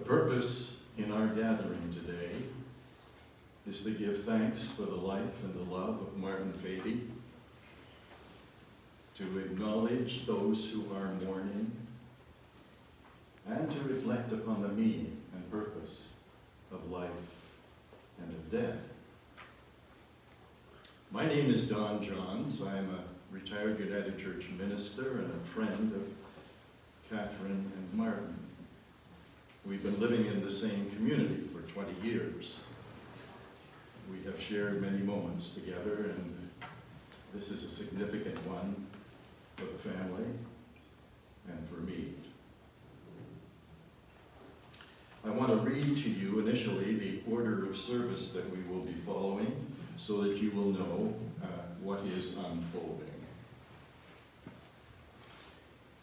purpose in our gathering today is to give thanks for the life and the love of Martin Fabi, to acknowledge those who are mourning, and to reflect upon the meaning and purpose of life and of death. My name is Don Johns. I am a retired United Church minister and a friend of Katherine and Martin. We've been living in the same community for 20 years. We have shared many moments together, and this is a significant one for the family and for me. I want to read to you initially the order of service that we will be following so that you will know what is unfolding.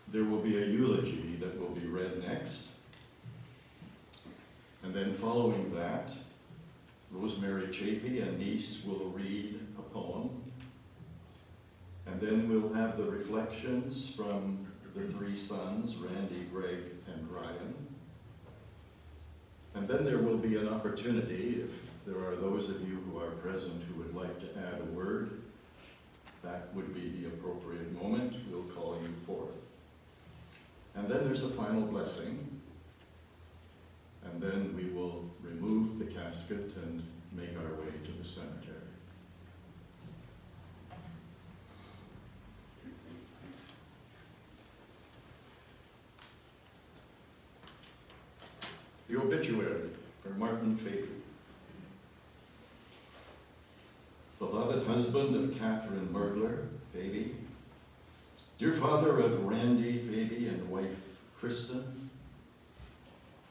There will be a eulogy that will be read next, and then following that, Mary Cseff and niece will read a poem, and then we'll have the reflections from the three sons, Randy, Greg, and Ryan. And then there will be an opportunity, if there are those of you who are present who would like to add a word, that would be the appropriate moment. We'll call you forth. And then there's a final blessing, and then we will remove the casket and make our way to the cemetery. The obituary for Martin Fabi. Beloved husband of Katherine Mergler, Fabi, dear father of Randy Fabi and wife Krystyn,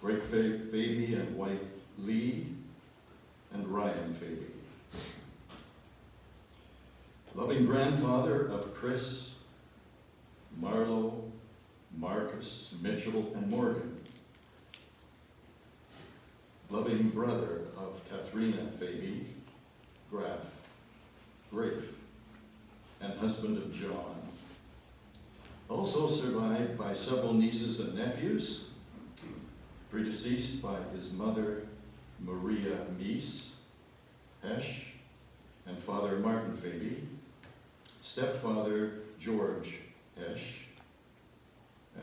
Greg Fabi and wife Leigh and Ryan Fabi, loving grandfather of Chris, Marlowe, Marcus, Mitchell, and Morgan, loving brother of Katharina Fabi, Graef, and husband of John. Also survived by several nieces and nephews, predeceased by his mother, Miess, Hesch, and father Martin Fabi, stepfather George Hesch,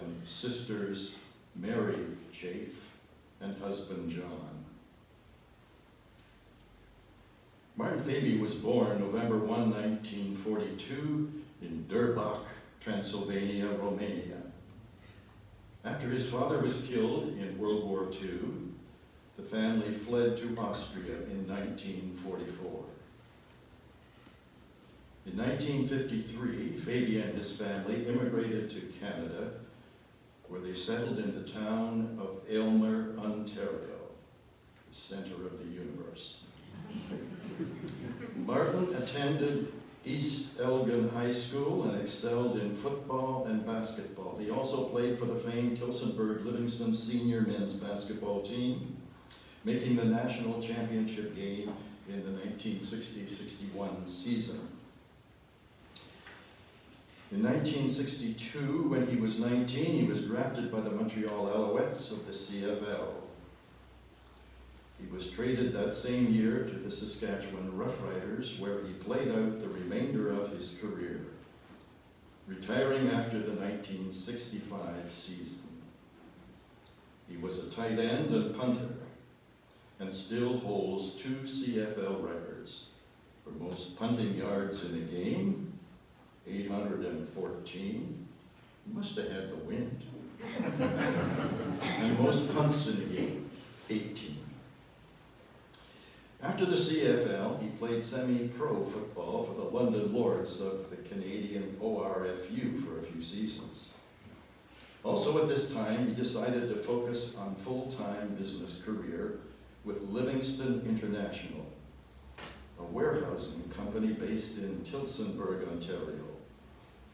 and sisters Mary Cseff and husband John. Martin Fabi was born November 1, 1942 in Durrbach, Transylvania, Romania. After his father was killed in World War II, the family fled to Austria in 1944. In 1953, Fabi and his family immigrated to Canada, where they settled in the town of Aylmer, Ontario, the center of the universe. Martin attended East Elgin High School and excelled in football and basketball. He also played for the famed Tillsonburg Livingston senior men's basketball team, making the national championship game in the 1960-61 season. In 1962, when he was 19, he was drafted by the Montreal Alouettes of the CFL. He was traded that same year to the Saskatchewan Roughriders, where he played out the remainder of his career, retiring after the 1965 season. He was a tight end and punter, and still holds 2 CFL records for most punting yards in a game, 814. He must have had the wind. And most punts in a game, 18. After the CFL, he played semi-pro football for the London Lords of the Canadian ORFU for a few seasons. Also at this time, he decided to focus on full-time business career with Livingston International, a warehousing company based in Tillsonburg, Ontario,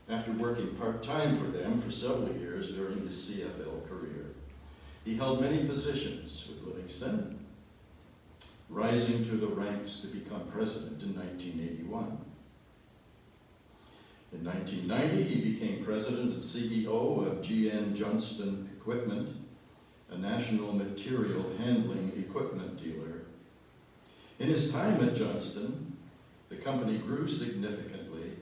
after working part-time for them for several years during his CFL career. He held many positions with Livingston, rising to the ranks to become president in 1981. In 1990, he became president and CEO of GN Johnston Equipment, a national material handling equipment dealer. In his time at Johnston, the company grew significantly,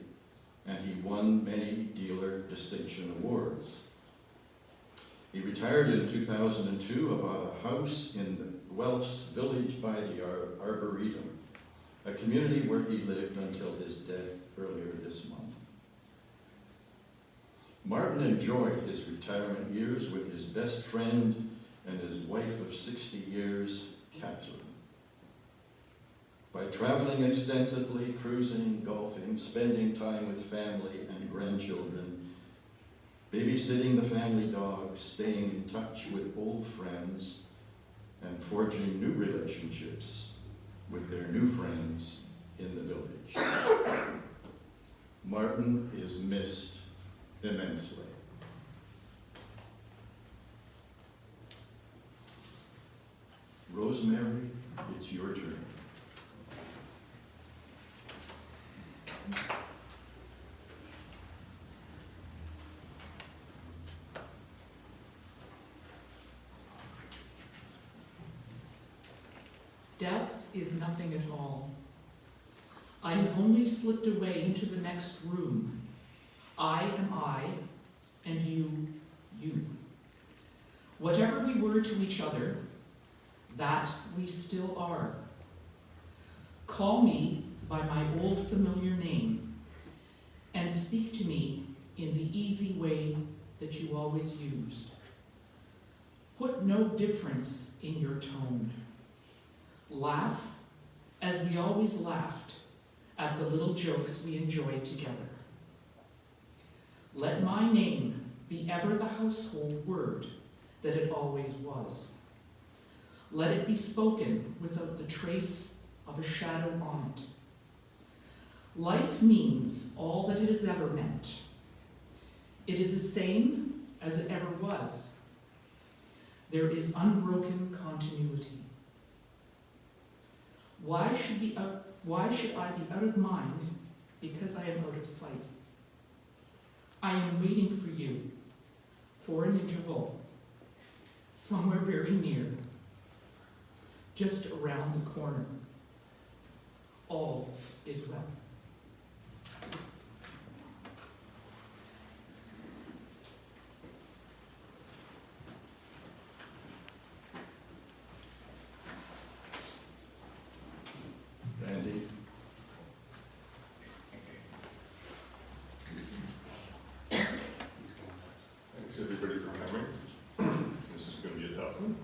and he won many dealer distinction awards. He retired in 2002 about a house in Guelph's village by the Arboretum, a community where he lived until his death earlier this month. Martin enjoyed his retirement years with his best friend and his wife of 60 years, Katherine. By traveling extensively, cruising, golfing, spending time with family and grandchildren, babysitting the family dogs, staying in touch with old friends, and forging new relationships with their new friends in the village. Martin is missed immensely. Rosemary, it's your turn. Death is nothing at all. I have only slipped away into the next room. I am I, and you, you. Whatever we were to each other, that we still are. Call me by my old familiar name, and speak to me in the easy way that you always used. Put no difference in your tone. Laugh as we always laughed at the little jokes we enjoyed together. Let my name be ever the household word that it always was. Let it be spoken without the trace of a shadow on it. Life means all that it has ever meant. It is the same as it ever was. There is unbroken continuity. Why should I be out of mind because I am out of sight? I am waiting for you, for an interval, somewhere very near, just around the corner. All is well. Randy? Thanks everybody for coming. This is going to be a tough one.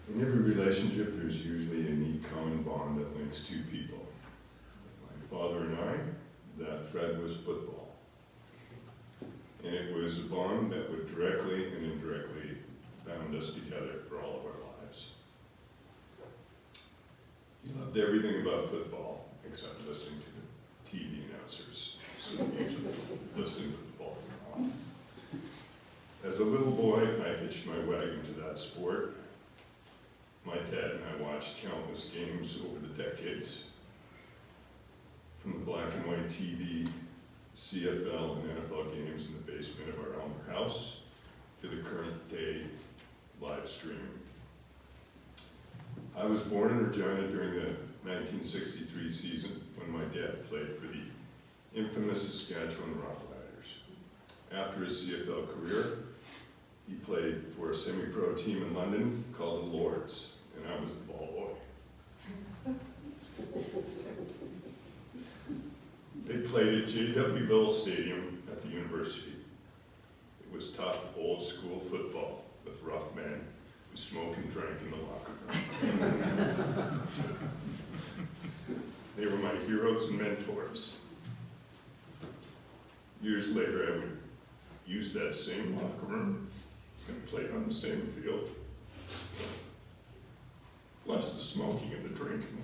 In every relationship, there's usually a neat common bond that links two people. With my father and I, that thread was football. And it was a bond that would directly and indirectly bound us together for all of our lives. He loved everything about football except listening to the TV announcers, so he usually listened to the ball from off. As a little boy, I hitched my wagon to that sport. My dad and I watched countless games over the decades, from the black and white TV, CFL and NFL games in the basement of our Aylmer house, to the current day live streaming. I was born in Regina during the 1963 season when my dad played for the infamous Saskatchewan Roughriders. After his CFL career, he played for a semi-pro team in London called the Lords, and I was the ball boy. They played at J.W. Little Stadium at the university. It was tough, old school football with rough men who smoked and drank in the locker room. They were my heroes and mentors. Years later, I would use that same locker room and played on the same field. Less the smoking and the drinking.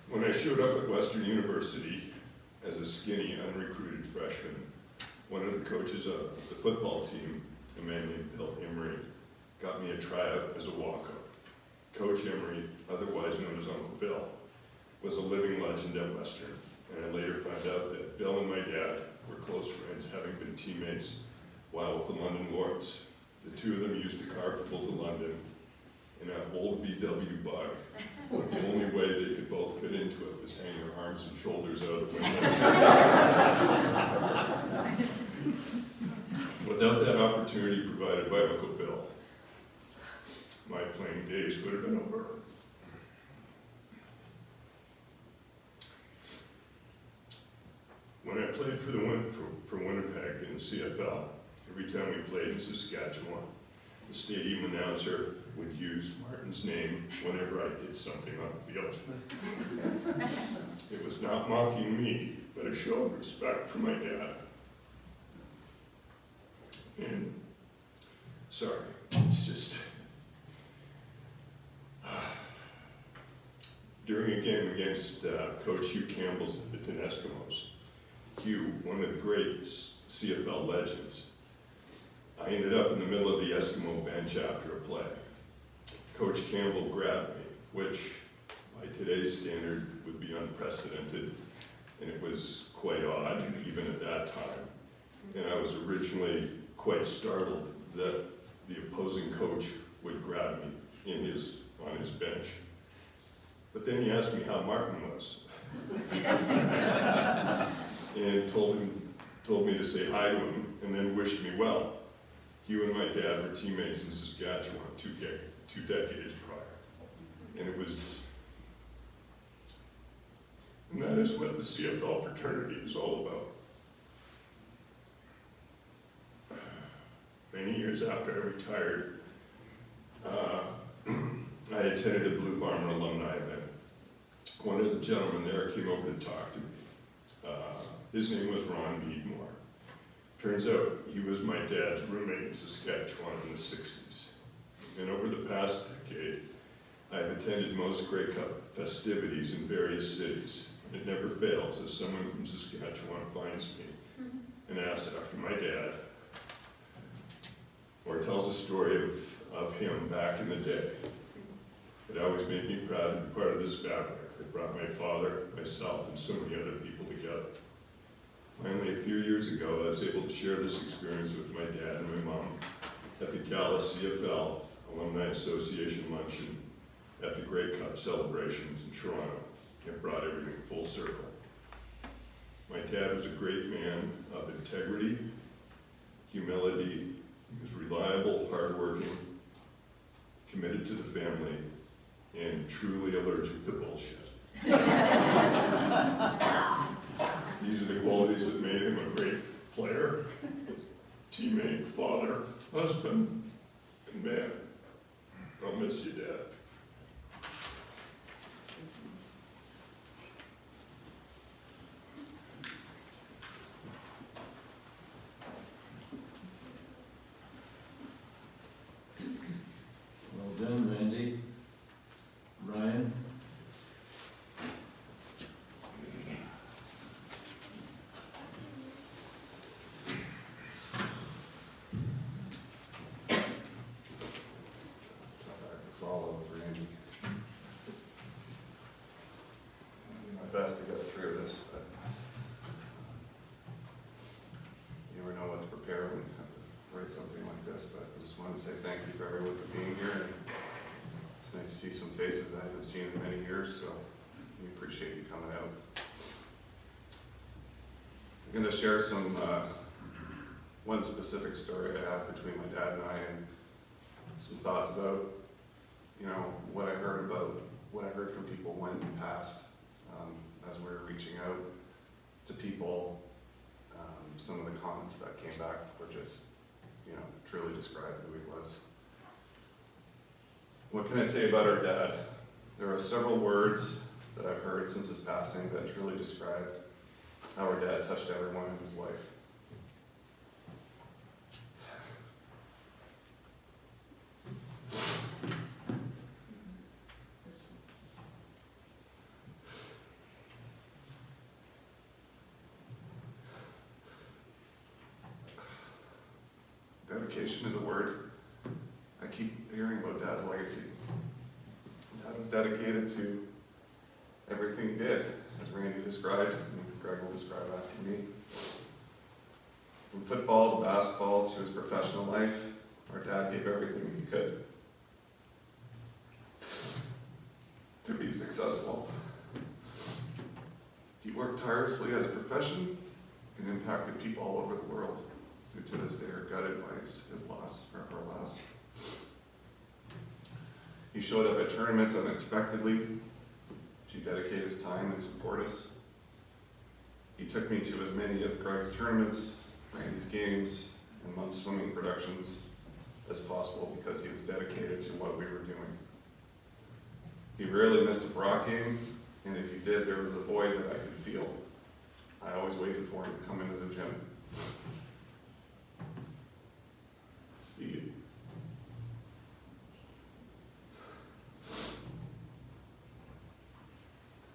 When I showed up at Western University as a skinny, unrecruited freshman, one of the coaches of the football team, a man named Bill Emery, got me a tryout as a walk-up. Coach Emery, otherwise known as Uncle Bill, was a living legend at Western, and I later found out that Bill and my dad were close friends, having been teammates while with the London Lords. The two of them used to carpool to London in an old VW bug. But the only way they could both fit into it was hang their arms and shoulders out of the window. Without that opportunity provided by Uncle Bill, my playing days would have been over. When I played for Winnipeg in the CFL, every time we played in Saskatchewan, the stadium announcer would use Martin's name whenever I did something on the field. It was not mocking me, but a show of respect for my dad. And, sorry, it's just... During a game against Coach Hugh Campbell's Edmonton Eskimos, Hugh, one of the great CFL legends, I ended up in the middle of the Eskimo bench after a play. Coach Campbell grabbed me, which by today's standard would be unprecedented, and it was quite odd, even at that time. And I was originally quite startled that the opposing coach would grab me on his bench. But then he asked me how Martin was. And told me to say hi to him, and then wished me well. Hugh and my dad were teammates in Saskatchewan two decades prior. And that is what the CFL fraternity is all about. Many years after I retired, I attended a Blue Bomber alumni event. One of the gentlemen there came over to talk to me. His name was Ron Meadmore. Turns out he was my dad's roommate in Saskatchewan in the 60s. And over the past decade, I've attended most Grey Cup festivities in various cities. It never fails as someone from Saskatchewan finds me and asks after my dad, or tells a story of him back in the day. It always made me proud to be part of this fabric that brought my father, myself, and so many other people together. Finally, a few years ago, I was able to share this experience with my dad and my mom at the Gala CFL Alumni Association luncheon at the Grey Cup celebrations in Toronto. It brought everything full circle. My dad was a great man of integrity, humility. He was reliable, hardworking, committed to the family, and truly allergic to bullshit. These are the qualities that made him a great player, teammate, father, husband, and man. I'll miss you, Dad. Well done, Randy. Ryan? Best to get through this, but you never know what to prepare when you have to write something like this, but I just wanted to say thank you for everyone for being here, and it's nice to see some faces I haven't seen in many years, so we appreciate you coming out. I'm going to share one specific story I have between my dad and I, and some thoughts about, what I heard from people when he passed. As we were reaching out to people, some of the comments that came back were just, truly described who he was. What can I say about our dad? There are several words that I've heard since his passing that truly describe how our dad touched everyone in his life. Dedication is a word I keep Dad's legacy. Dad was dedicated to everything he did, as Randy described, and Greg will describe after me. From football to basketball to his professional life, our dad gave everything he could to be successful. He worked tirelessly as a profession and impacted people all over the world who to this day are gutted by his loss, or her loss. He showed up at tournaments unexpectedly to dedicate his time and support us. He took me to as many of Greg's tournaments, Randy's games, and Mom's swimming productions as possible because he was dedicated to what we were doing. He rarely missed a Brock game, and if he did, there was a void that I could feel. I always waited for him to come into the gym. Steve.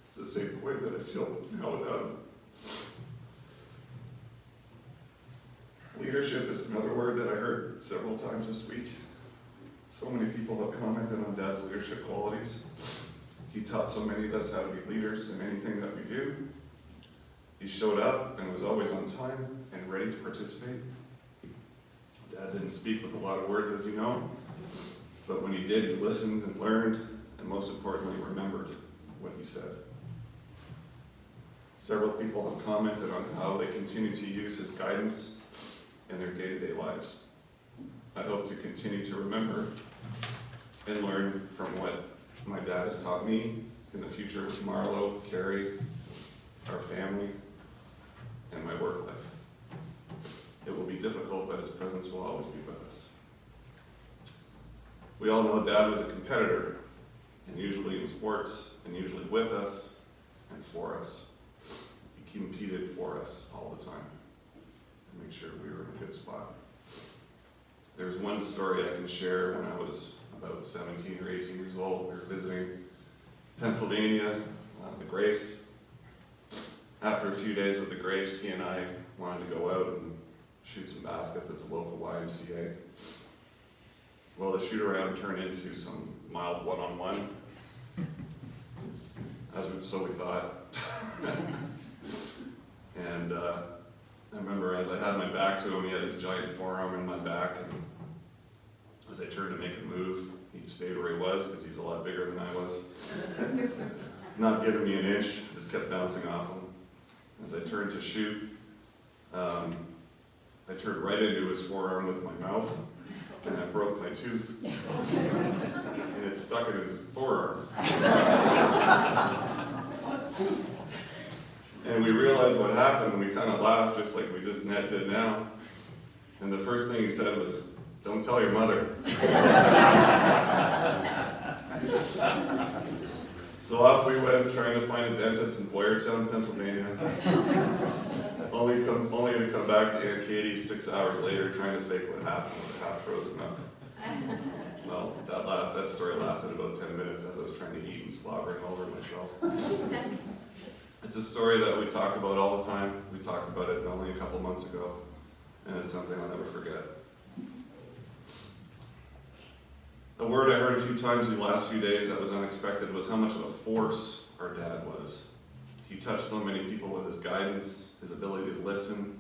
It's the same way that I feel now without him. Leadership is another word that I heard several times this week. So many people have commented on Dad's leadership qualities. He taught so many of us how to be leaders in anything that we do. He showed up and was always on time and ready to participate. Dad didn't speak with a lot of words, as you know, but when he did, he listened and learned, and most importantly, remembered what he said. Several people have commented on how they continue to use his guidance in their day-to-day lives. I hope to continue to remember and learn from what my dad has taught me in the future with Marlowe, Carrie, our family, and my work life. It will be difficult, but his presence will always be with us. We all know Dad was a competitor, and usually in sports, and usually with us and for us. He competed for us all the time to make sure we were in a good spot. There's one story I can share. When I was about 17 or 18 years old, we were visiting Pennsylvania, the Graefs. After a few days with the Graefs, he and I wanted to go out and shoot some baskets at the local YMCA. Well, the shoot-around turned into some mild one-on-one, so we thought. And I remember as I had my back to him, he had his giant forearm in my back, and as I turned to make a move, he stayed where he was because he was a lot bigger than I was. Not giving me an inch, just kept bouncing off him. As I turned to shoot, I turned right into his forearm with my mouth, and I broke my tooth, and it stuck in his forearm. And we realized what happened, and we kind of laughed just like we just did now. And the first thing he said was, "Don't tell your mother." So off we went trying to find a dentist in Boyertown, Pennsylvania. only to come back to Aunt Katie's 6 hours later trying to fake what happened with a half-frozen mouth. Well, that story lasted about 10 minutes as I was trying to eat and slobbering over myself. It's a story that we talk about all the time. We talked about it only a couple months ago, and it's something I'll never forget. The word I heard a few times these last few days that was unexpected was how much of a force our dad was. He touched so many people with his guidance, his ability to listen,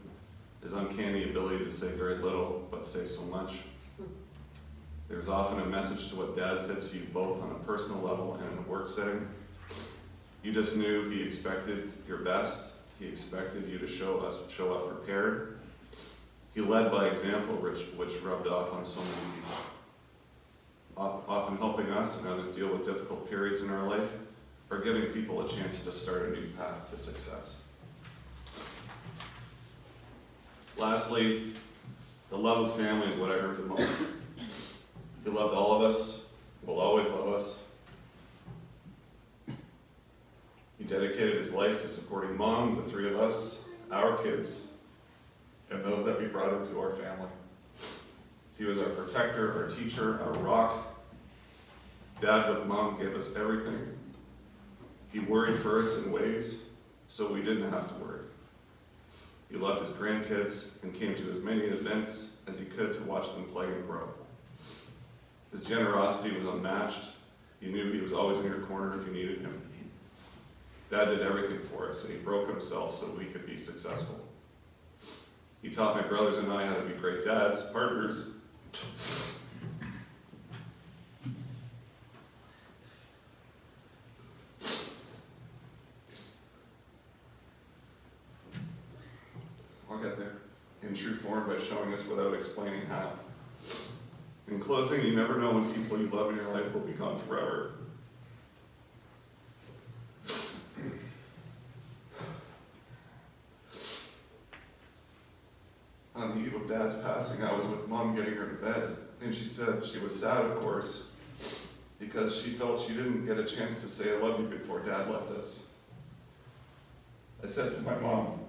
his uncanny ability to say very little but say so much. There was often a message to what Dad said to you both on a personal level and in a work setting. You just knew he expected your best. He expected you to show up prepared. He led by example, which rubbed off on so many people. Often helping us and others deal with difficult periods in our life, or giving people a chance to start a new path to success. Lastly, the love of family is what I heard the most. He loved all of us, will always love us. He dedicated his life to supporting Mom, the three of us, our kids, and those that we brought into our family. He was our protector, our teacher, our rock. Dad with Mom gave us everything. He worried for us in ways so we didn't have to worry. He loved his grandkids and came to as many events as he could to watch them play and grow. His generosity was unmatched. You knew he was always in your corner if you needed him. Dad did everything for us, and he broke himself so we could be successful. He taught my brothers and I how to be great dads, partners. I'll get there. In true form by showing us without explaining how. In closing, you never know when people you love in your life will be gone forever. On the eve of Dad's passing, I was with Mom getting her to bed, and she said she was sad, of course, because she felt she didn't get a chance to say I love you before Dad left us. I said to my mom,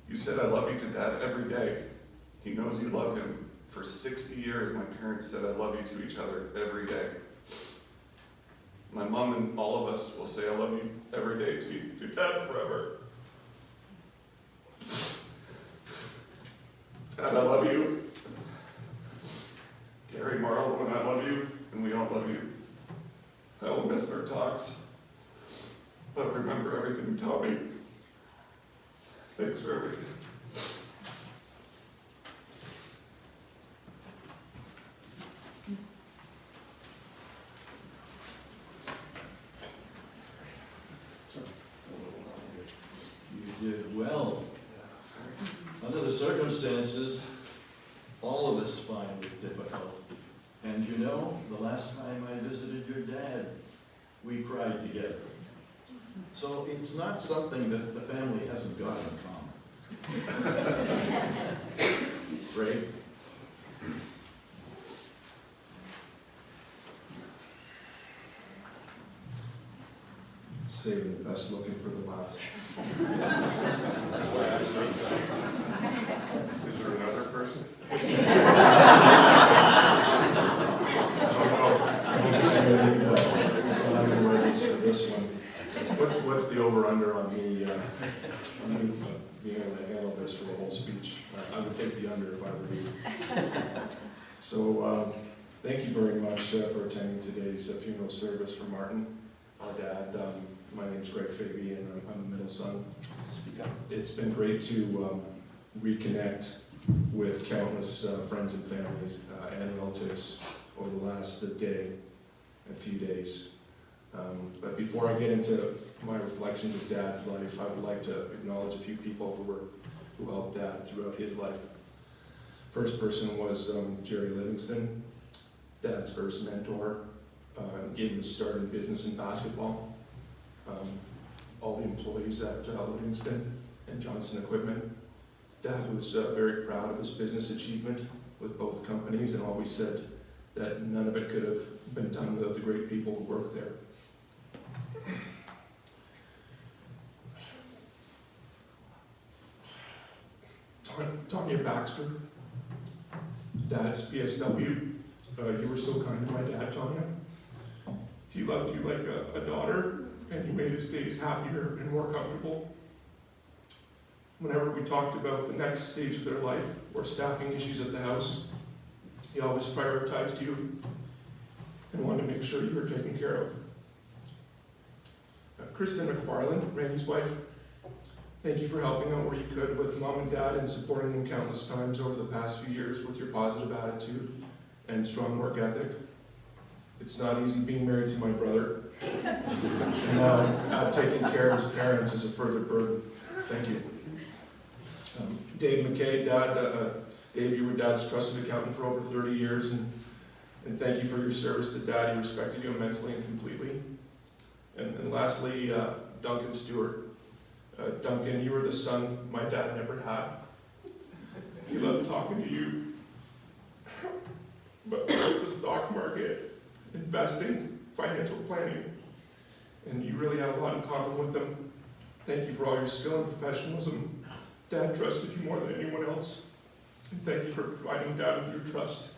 "You said I love you to Dad every day. He knows you love him. For 60 years, my parents said I love you to each other every day. My mom and all of us will say I love you every day to Dad forever. Dad, I love you. Gary, Marlowe, and I love you, and we all love you. I will miss our talks, but remember everything you taught me. Thanks for everything." You did well. Under the circumstances, all of us find it difficult. And you know, the last time I visited your dad, we cried together. So it's not something that the family hasn't got in common. Great. Saving the best looking for the last. That's why I say Is there another person? I'm ready for this one. What's the over-under on me being able to handle this for the whole speech? I would take the under if I were you. So thank you very much for attending today's funeral service for Martin, our dad. My name's Greg Fabi, and I'm the middle son. It's been great to reconnect with countless friends and families and relatives over the last day, a few days. But before I get into my reflections of Dad's life, I would like to acknowledge a few people who helped Dad throughout his life. First person was Jerry Livingston, Dad's first mentor, gave him a start in business and basketball. All the employees at Livingston and Johnson Equipment. Dad was very proud of his business achievement with both companies and always said that none of it could have been done without the great people who worked there. Tanya Baxter, Dad's PSW. You were so kind to my dad, Tanya. He loved you like a daughter, and you made his days happier and more comfortable. Whenever we talked about the next stage of their life or staffing issues at the house, he always prioritized you and wanted to make sure you were taken care of. Krystyn McFarland, Randy's wife, thank you for helping out where you could with Mom and Dad and supporting them countless times over the past few years with your positive attitude and strong work ethic. It's not easy being married to my brother. And now taking care of his parents is a further burden. Thank you. Dave McKay, Dad, Dave, you were Dad's trusted accountant for over 30 years, and thank you for your service to Dad. He respected you immensely and completely. And lastly, Duncan Stewart. Duncan, you were the son my dad never had. He loved talking to you. But the stock market, investing, financial planning, and you really had a lot in common with them. Thank you for all your skill and professionalism. Dad trusted you more than anyone else. And thank you for providing Dad with your trust.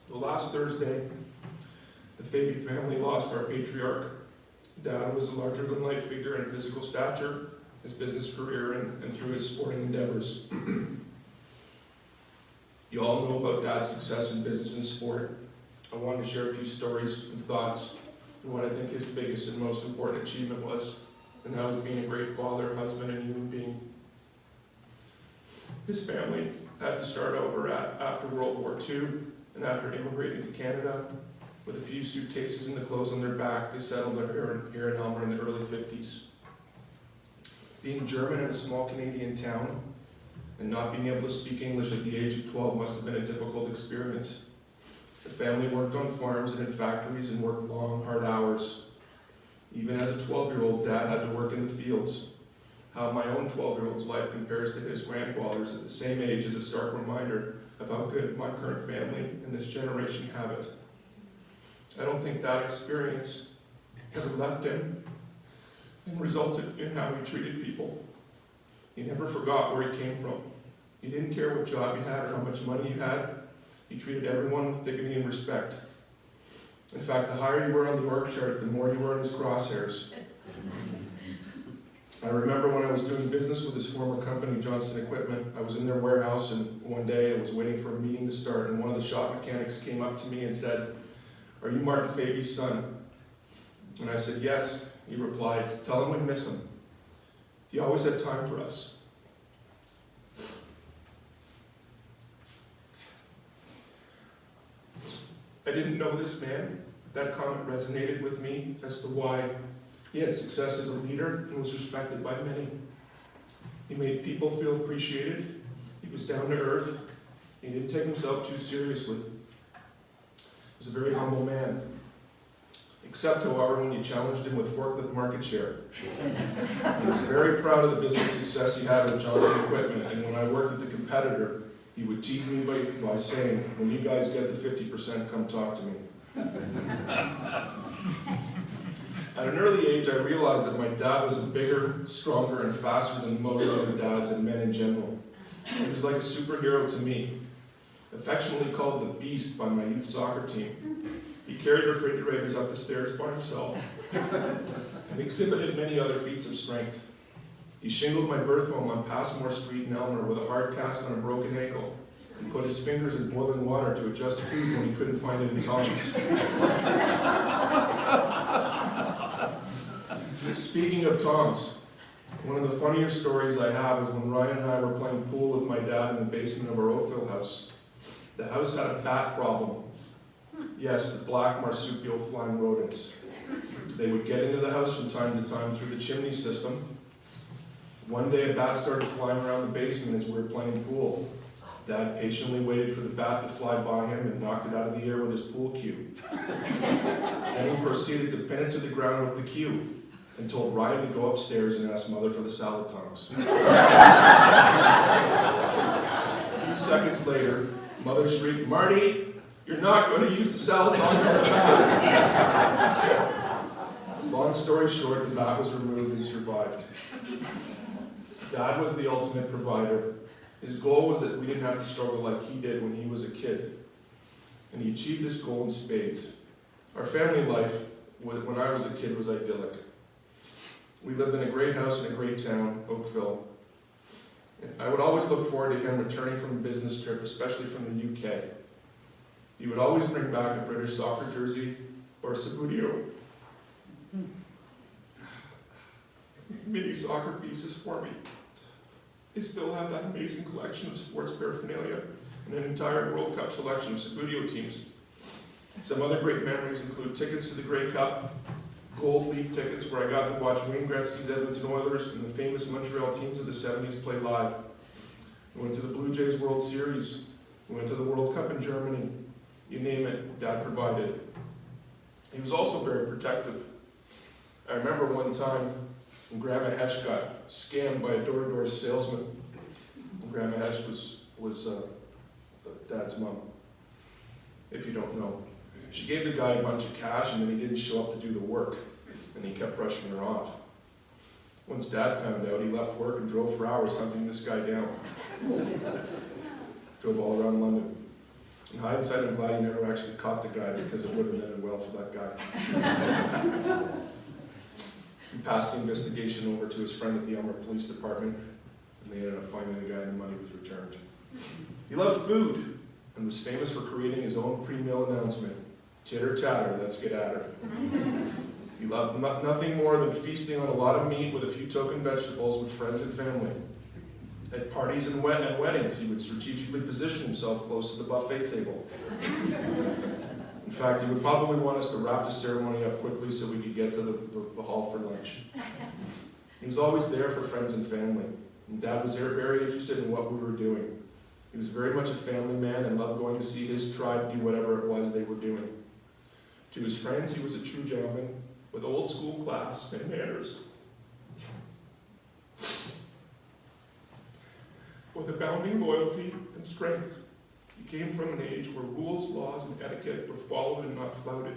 The last Thursday, the Fabi family lost our patriarch. Dad was a larger-than-life figure in physical stature, his business career, and through his sporting endeavors. You all know about Dad's success in business and sport. I wanted to share a few stories and thoughts on what I think his biggest and most important achievement was, and that was being a great father, husband, and human being. His family had to start over after World War II, and after immigrating to Canada, with a few suitcases and the clothes on their back, they settled here in Aylmer in the early 50s. Being German in a small Canadian town, and not being able to speak English at the age of 12 must have been a difficult experience. The family worked on farms and in factories and worked long, hard hours. Even as a 12-year-old, Dad had to work in the fields. How my own 12-year-old's life compares to his grandfather's at the same age is a stark reminder of how good my current family and this generation have it. I don't think that experience ever left him and resulted in how he treated people. He never forgot where he came from. He didn't care what job you had or how much money you had. He treated everyone with dignity and respect. In fact, the higher you were on the org chart, the more you were in his crosshairs. I remember when I was doing business with his former company, Johnston Equipment, I was in their warehouse, and one day I was waiting for a meeting to start, and one of the shop mechanics came up to me and said, "Are you Martin Fabi's son?" And I said, "Yes." He replied, "Tell him we miss him. He always had time for us." I didn't know this man. That comment resonated with me as to why he had success as a leader and was respected by many. He made people feel appreciated. He was down to earth. He didn't take himself too seriously. He was a very humble man. Except, however, when you challenged him with forklift market share. He was very proud of the business success he had with Johnson Equipment, and when I worked at the competitor, he would tease me by saying, "When you guys get to 50%, come talk to me." At an early age, I realized that my dad was bigger, stronger, and faster than most other dads and men in general. He was like a superhero to me, affectionately called the Beast by my youth soccer team. He carried refrigerators up the stairs by himself and exhibited many other feats of strength. He shingled my birth home on Passmore Street in Aylmer with a hard cast on a broken ankle and put his fingers in boiling water to adjust food when he couldn't find it in tongs. Speaking of tongs, one of the funnier stories I have is when Ryan and I were playing pool with my dad in the basement of our Oakville house. The house had a bat problem. Yes, the black marsupial flying rodents. They would get into the house from time to time through the chimney system. One day a bat started flying around the basement as we were playing pool. Dad patiently waited for the bat to fly by him and knocked it out of the air with his pool cue. Then he proceeded to pin it to the ground with the cue and told Ryan to go upstairs and ask Mother for the salad tongs. A few seconds later, Mother shrieked, "Marty, you're not going to use the salad tongs on the bat." Long story short, the bat was removed and survived. Dad was the ultimate provider. His goal was that we didn't have to struggle like he did when he was a kid. And he achieved this goal in spades. Our family life, when I was a kid, was idyllic. We lived in a great house in a great town, Oakville. And I would always look forward to him returning from a business trip, especially from the UK. He would always bring back a British soccer jersey or a Subbuteo mini soccer pieces for me. I still have that amazing collection of sports paraphernalia and an entire World Cup selection of Subbuteo teams. Some other great memories include tickets to the Grey Cup, gold leaf tickets where I got to watch Wayne Gretzky's Edmonton Oilers and the famous Montreal teams of the 70s play live. We went to the Blue Jays World Series. We went to the World Cup in Germany. You name it, Dad provided. He was also very protective. I remember one time when Grandma Hesch got scammed by a door-to-door salesman. And Grandma Hesch was Dad's mom, if you don't know. She gave the guy a bunch of cash and then he didn't show up to do the work, and he kept brushing her off. Once Dad found out, he left work and drove for hours hunting this guy down. Drove all around London. In hindsight, I'm glad he never actually caught the guy because it would have ended well for that guy. He passed the investigation over to his friend at the Aylmer Police Department, and they ended up finding the guy and the money was returned. He loved food. and was famous for creating his own pre-meal announcement, "Titter tatter, let's get at her." He loved nothing more than feasting on a lot of meat with a few token vegetables with friends and family. At parties and weddings, he would strategically position himself close to the buffet table. In fact, he would probably want us to wrap the ceremony up quickly so we could get to the hall for lunch. He was always there for friends and family, and Dad was very interested in what we were doing. He was very much a family man and loved going to see his tribe do whatever it was they were doing. To his friends, he was a true gentleman with old school class and manners. With abounding loyalty and strength, he came from an age where rules, laws, and etiquette were followed and not flouted.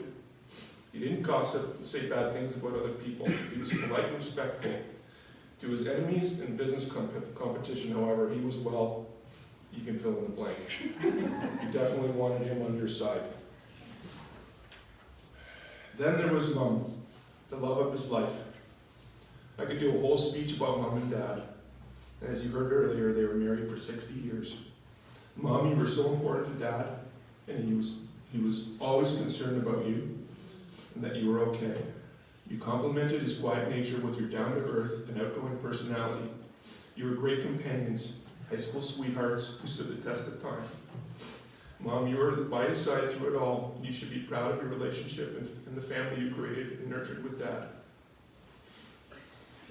He didn't gossip and say bad things about other people. He was polite and respectful. To his enemies in business competition, however, he was, well, you can fill in the blank. You definitely wanted him on your side. Then there was Mom, the love of his life. I could do a whole speech about Mom and Dad. And as you heard earlier, they were married for 60 years. Mom, you were so important to Dad, and he was always concerned about you and that you were okay. You complimented his quiet nature with your down-to-earth and outgoing personality. You were great companions, high school sweethearts who stood the test of time. Mom, you were by his side through it all, and you should be proud of your relationship and the family you created and nurtured with Dad.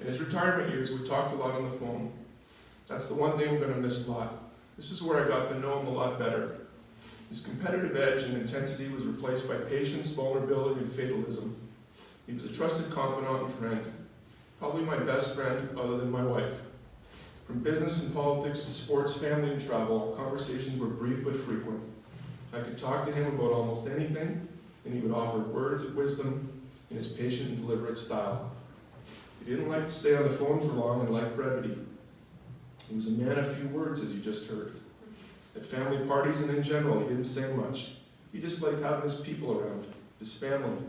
In his retirement years, we talked a lot on the phone. That's the one thing I'm going to miss a lot. This is where I got to know him a lot better. His competitive edge and intensity was replaced by patience, vulnerability, and fatalism. He was a trusted confidant and friend, probably my best friend other than my wife. From business and politics to sports, family, and travel, our conversations were brief but frequent. I could talk to him about almost anything, and he would offer words of wisdom in his patient and deliberate style. He didn't like to stay on the phone for long and liked brevity. He was a man of few words, as you just heard. At family parties and in general, he didn't say much. He just liked having his people around, his family,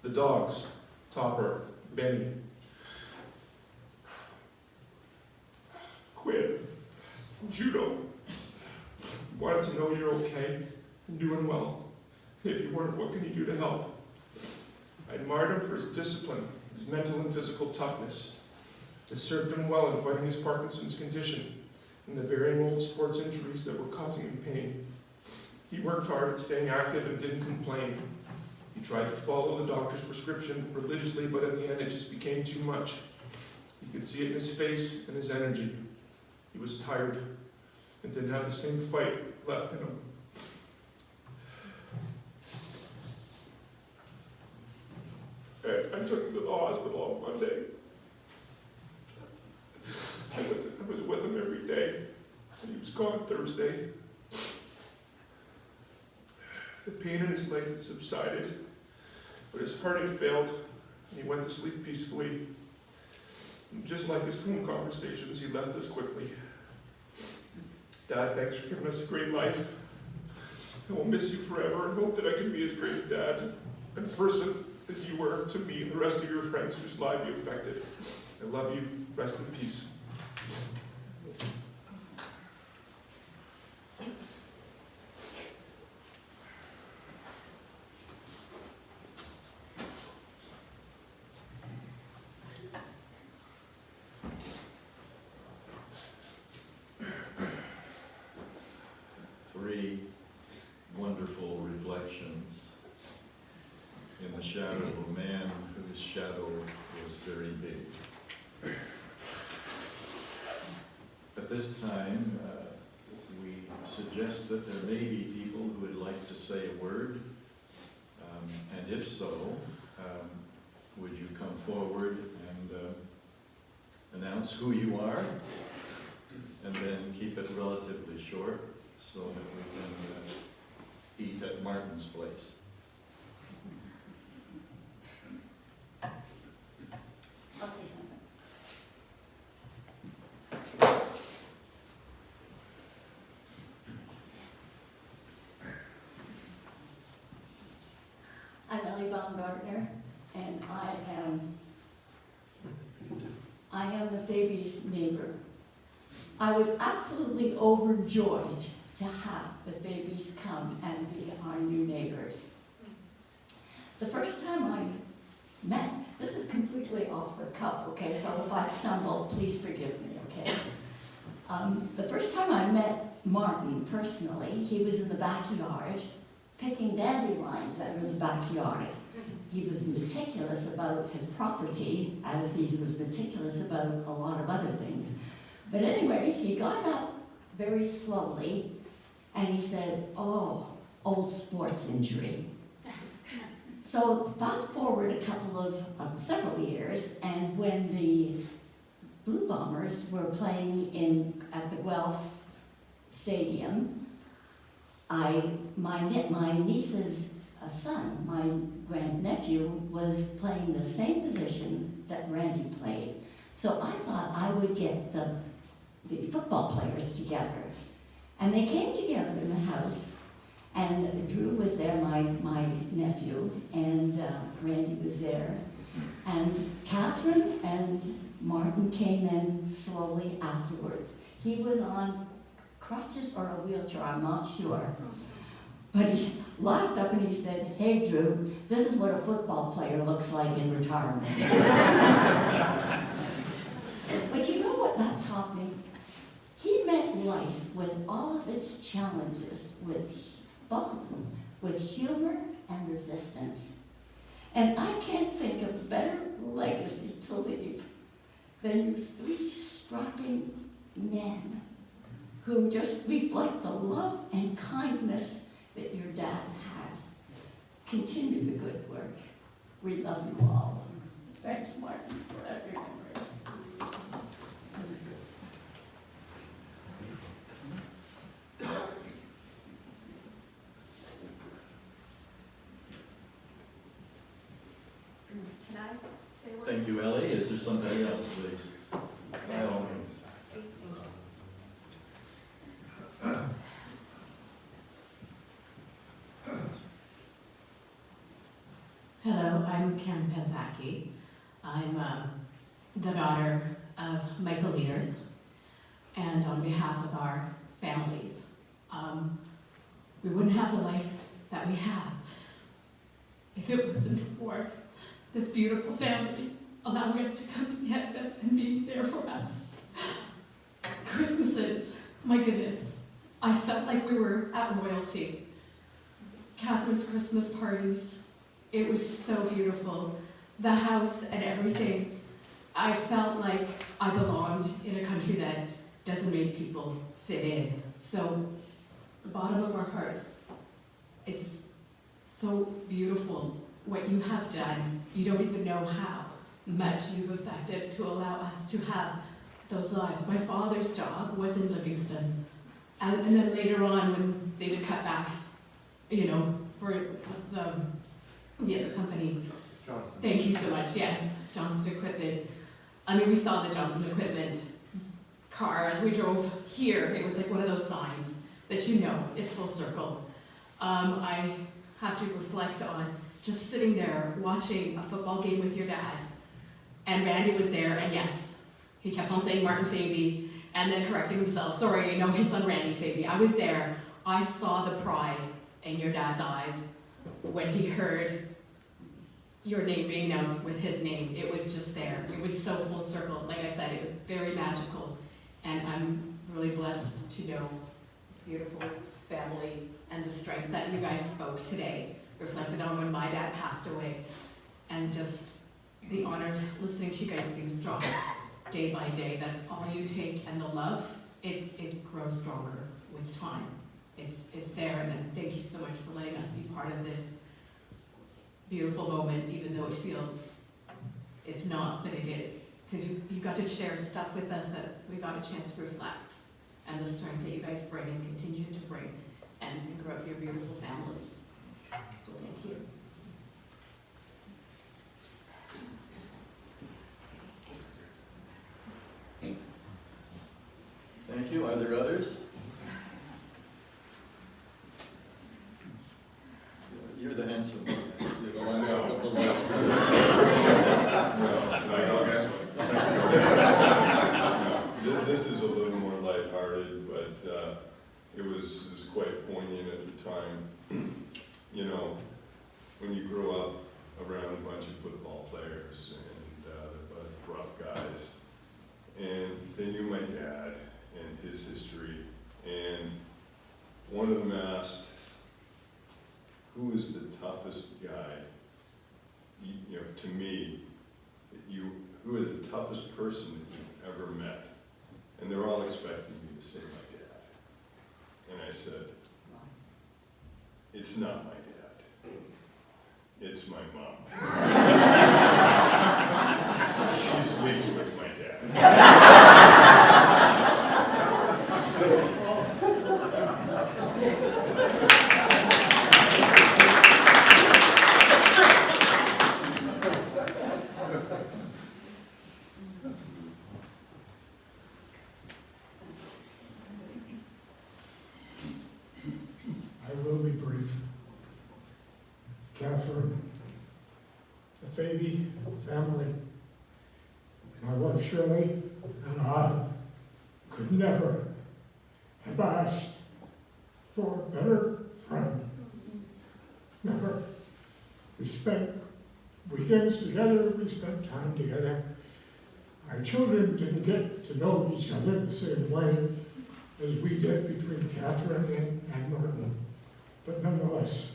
the dogs, Topper, Benny, Quinn, Judo. He wanted to know you're okay and doing well. And if you weren't, what can you do to help? I admired him for his discipline, his mental and physical toughness. It served him well in fighting his Parkinson's condition and the varying old sports injuries that were causing him pain. He worked hard at staying active and didn't complain. He tried to follow the doctor's prescription religiously, but in the end it just became too much. You could see it in his face and his energy. He was tired and didn't have the same fight left in him. I took him to the hospital on Monday. I was with him every day, and he was gone Thursday. The pain in his legs had subsided, but his heart had failed, and he went to sleep peacefully. And just like his phone conversations, he left us quickly. Dad, thanks for giving us a great life. I will miss you forever and hope that I can be as great a dad and person as you were to me and the rest of your friends whose lives you affected. I love you. Rest in peace. Three wonderful reflections in the shadow of a man whose shadow was very big. At this time, we suggest that there may be people who would like to say a word, and if so, would you come forward and announce who you are, and then keep it relatively short so that we can eat at Martin's place. I'll say something. I'm Ellie Baumgartner, and I am the Fabi's neighbor. I was absolutely overjoyed to have the Fabis come and be our new neighbors. The first time I met, this is completely off the cuff, okay, so if I stumble, please forgive me, okay? The first time I met Martin personally, he was in the backyard picking dandelions out of the backyard. He was meticulous about his property, as he was meticulous about a lot of other things. But anyway, he got up very slowly and he said, "Oh, old sports injury." So fast forward a couple of several years, and when the Blue Bombers were playing at the Guelph Stadium, my niece's son, my grandnephew, was playing the same position that Randy played. So I thought I would get the football players together. And they came together in the house, and Drew was there, my nephew, and Randy was there. And Katherine and Martin came in slowly afterwards. He was on crutches or a wheelchair, I'm not sure. But he laughed up and he said, "Hey Drew, this is what a football player looks like in retirement." But you know what that taught me? He met life with all of its challenges with humor and resistance. And I can't think of a better legacy to leave than your three strapping men who just reflect the love and kindness that your dad had. Continue the good work. We love you all. Thanks, Martin, for that memory. Can I say one? Thank you, Ellie. Is there somebody else, please? By all means. Hello, I'm Karen Penthaki. I'm the daughter of Michael Leaderth, and on behalf of our families, we wouldn't have the life that we have if it wasn't for this beautiful family allowing us to come together and be there for us. Christmases, my goodness, I felt like we were at royalty. Catherine's Christmas parties, it was so beautiful. The house and everything, I felt like I belonged in a country that doesn't make people fit in. So, the bottom of our hearts, it's so beautiful what you have done. You don't even know how much you've affected to allow us to have those lives. My father's job was in Livingston. And then later on, when they did cutbacks, you know, for the other company. Johnson. Thank you so much, yes, Johnson Equipment. I mean, we saw the Johnson Equipment car as we drove here. It was like one of those signs that you know, it's full circle. I have to reflect on just sitting there watching a football game with your dad. And Randy was there, and yes, he kept on saying Martin Fabi, and then correcting himself. Sorry, you know his son Randy Fabi. I was there. I saw the pride in your dad's eyes when he heard your name being announced with his name. It was just there. It was so full circle. Like I said, it was very magical. And I'm really blessed to know this beautiful family and the strength that you guys spoke today, reflected on when my dad passed away. And just the honor of listening to you guys being strong day by day. That's all you take. And the love, it grows stronger with time. It's there. And then thank you so much for letting us be part of this beautiful moment, even though it feels it's not, but it is. Because you got to share stuff with us that we got a chance to reflect, and the strength that you guys bring and continue to bring, and grow up your beautiful families. So thank you. Thank you. Are there others? You're the handsome one. You're the last of the last. This is a little more lighthearted, but it was time, you know, when you grow up around a bunch of football players and they're a bunch of rough guys, and they knew my dad and his history, and one of them asked, who is the toughest guy, you know, to me, who is the toughest person that you've ever met? And they're all expecting me to say my dad. And I said, it's not my dad. It's my mom. She sleeps with my dad. I will be brief. Katherine, the Fabi family, my wife Shirley, and I could never have asked for a better friend. Never. We spent weekends together, we spent time together. Our children didn't get to know each other the same way as we did between Katherine and Martin. But nonetheless,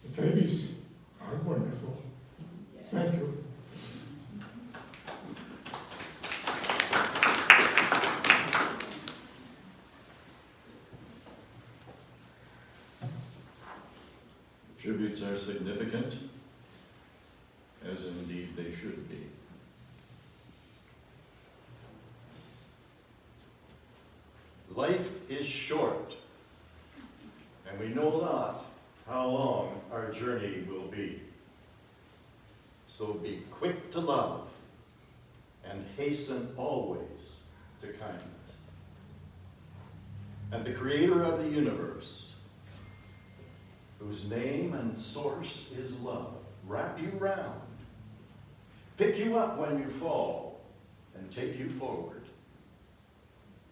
the Fabis are wonderful. Thank you. Tributes are significant, as indeed they should be. Life is short, and we know not how long our journey will be. So be quick to love, and hasten always to kindness. And the Creator of the universe, whose name and source is love, wrap you round, pick you up when you fall, and take you forward,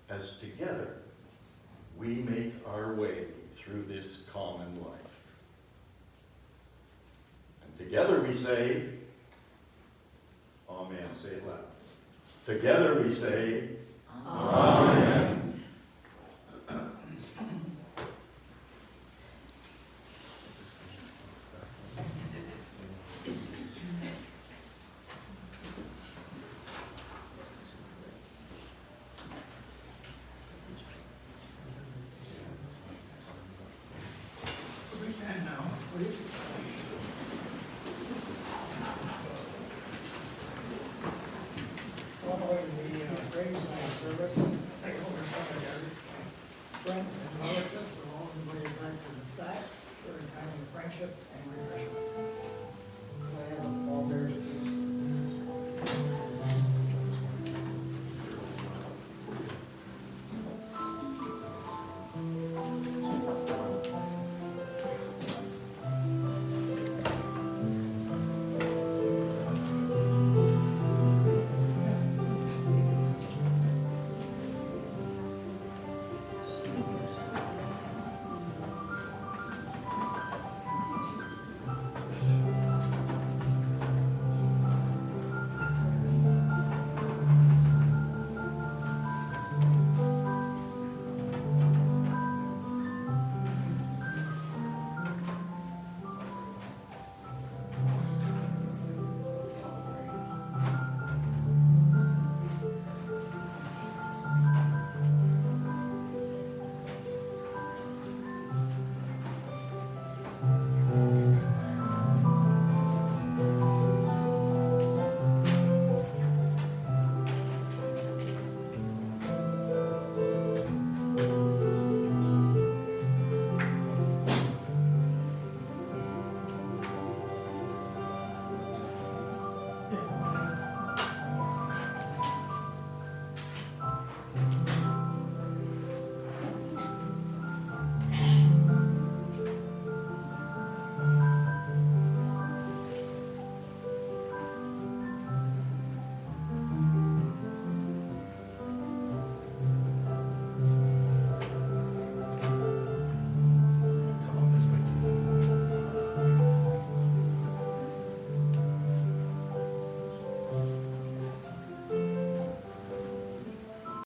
as together we make our way through this common life. And together we say, Amen. Say it loud. Together we say, Amen.